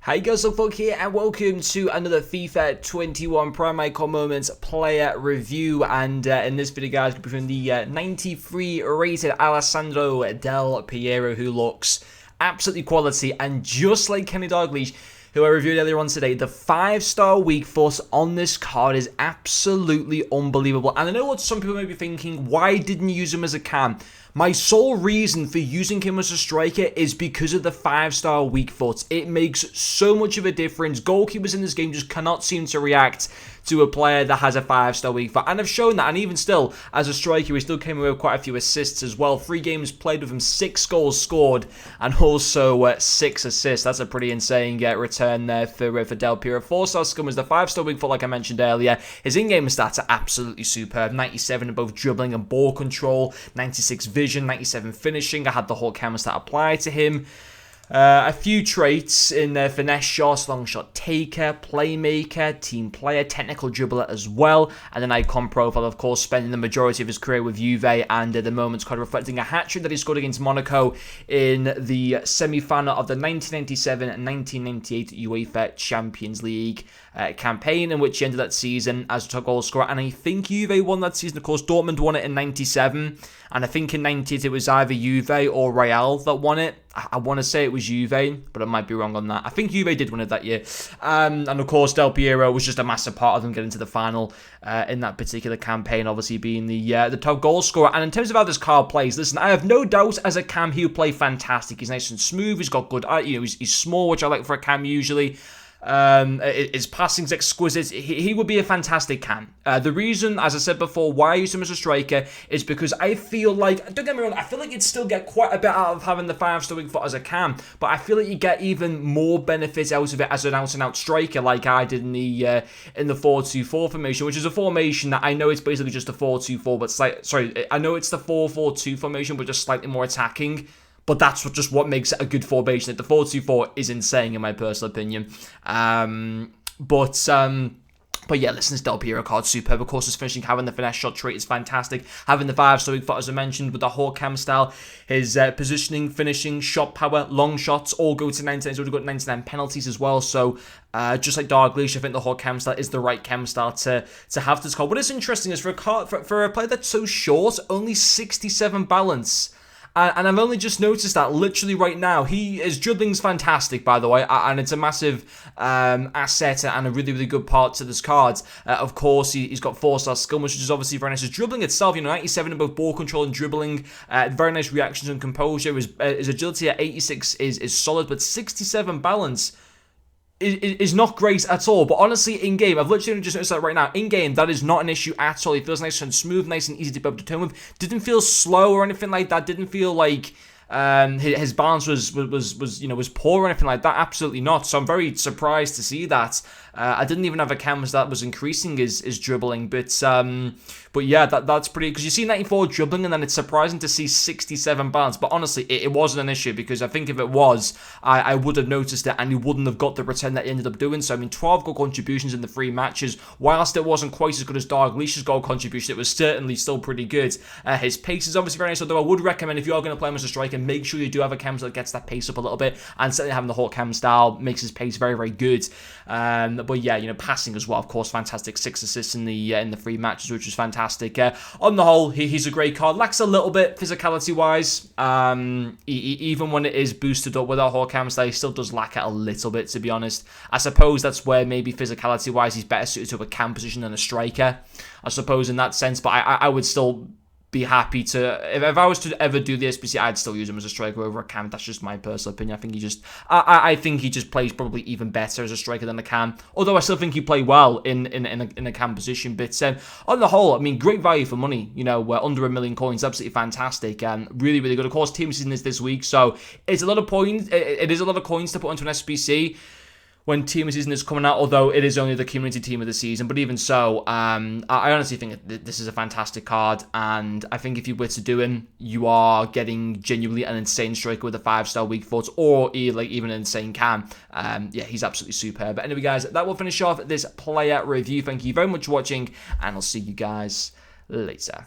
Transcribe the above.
Hi guys, Folk here and welcome to another FIFA 21 Prime Icon Moments player review. And in this video guys, we'll be from the 93 rated Alessandro Del Piero, who looks absolutely quality. And just like Kenny Dalglish, who I reviewed earlier on today, the 5-star weak foot on this card is absolutely unbelievable. And I know what some people may be thinking, why didn't you use him as a cam? My sole reason for using him as a striker is because of the 5-star weak foot. It makes so much of a difference. Goalkeepers in this game just cannot seem to react to a player that has a 5-star weak foot. And I've shown that, and even still, as a striker, he still came away with quite a few assists as well. 3 games played with him, 6 goals scored, and also 6 assists. That's a pretty insane return there for Del Piero. 4-star scum is the 5-star weak foot, like I mentioned earlier. His in-game stats are absolutely superb. 97 in both dribbling and ball control, 96 vision, 97 finishing. I had the whole camera stat apply to him. A few traits in there: finesse shots, long shot taker, playmaker, team player, technical dribbler as well. And an icon profile, of course, spending the majority of his career with Juve, and at the moment quite reflecting a hat-trick that he scored against Monaco in the semi-final of the 1997 and 1998 UEFA Champions League campaign, in which he ended that season as a top goal scorer. And I think Juve won that season. Of course, Dortmund won it in 97, and I think in 98 it was either Juve or Real that won it. I want to say it was Juve, but I might be wrong on that. I think Juve did win it that year. And of course, Del Piero was just a massive part of them getting to the final in that particular campaign, obviously being the top goal scorer. And in terms of how this card plays, listen, I have no doubt as a cam he'll play fantastic. He's nice and smooth. He's got good, he's small, which I like for a cam usually. His passing's exquisite. He would be a fantastic cam. The reason, as I said before, why I use him as a striker is because I feel like, don't get me wrong, I feel like you'd still get quite a bit out of having the 5-star weak foot as a cam, but I feel like you get even more benefits out of it as an out-and-out striker, like I did in the 4-2-4 formation, which is a formation that I know it's basically just a 4-2-4, but I know it's the 4-4-2 formation, but just slightly more attacking. But that's just what makes it a good formation. The 4-2-4 is insane in my personal opinion. But yeah, listen, this Del Piero card superb. Of course, his finishing, having the finesse shot trait is fantastic. Having the 5-star weak foot, as I mentioned, with the whole cam style, his positioning, finishing, shot power, long shots all go to 99. He's already got 99 penalties as well. So just like Dalglish, I think the whole cam style is the right cam style to have this card. What is interesting is for a player that's so short, only 67 balance. And I've only just noticed that literally right now. His dribbling's fantastic, by the way, and it's a massive asset and a really, really good part to this card. Of course, he's got 4-star skill, which is obviously very nice. His dribbling itself, 97 in both ball control and dribbling. Very nice reactions and composure. His agility at 86 is solid, but 67 balance is not great at all. But honestly, in-game, I've literally just noticed that right now. In-game, that is not an issue at all. He feels nice and smooth, nice and easy to be able to turn with. Didn't feel slow or anything like that. Didn't feel like his balance was poor or anything like that. Absolutely not. So I'm very surprised to see that. I didn't even have a canvas that was increasing his dribbling, but yeah, that's pretty, because you see 94 dribbling and then it's surprising to see 67 balance. But honestly, it wasn't an issue, because I think if it was, I would have noticed it and he wouldn't have got the return that he ended up doing. So I mean, 12 goal contributions in the 3 matches. Whilst it wasn't quite as good as Dalglish's goal contribution, it was certainly still pretty good. His pace is obviously very nice, although I would recommend, if you are going to play him as a striker, make sure you do have a cam that gets that pace up a little bit, and certainly having the whole cam style makes his pace very, very good. But yeah, passing as well, of course, fantastic. 6 assists in the 3 matches, which was fantastic. On the whole, he's a great card. Lacks a little bit physicality-wise. Even when it is boosted up with our whole cam style, he still does lack it a little bit, to be honest. I suppose that's where maybe physicality-wise he's better suited to a cam position than a striker, I suppose, in that sense. But I would still be happy to, if I was to ever do the SBC, I'd still use him as a striker over a cam. That's just my personal opinion. I think he just plays probably even better as a striker than a cam, although I still think he play well in a cam position. But on the whole, I mean, great value for money. We're under 1 million coins, absolutely fantastic, and really, really good. Of course, team season is this week, so it's a lot of points. It is a lot of coins to put into an SBC when team season is coming out, although it is only the community team of the season. But even so, I honestly think this is a fantastic card, and I think if you were to do him, you are getting genuinely an insane striker with a 5-star weak foot, or even an insane cam. Yeah, he's absolutely superb. But anyway, guys, that will finish off this player review. Thank you very much for watching, and I'll see you guys later.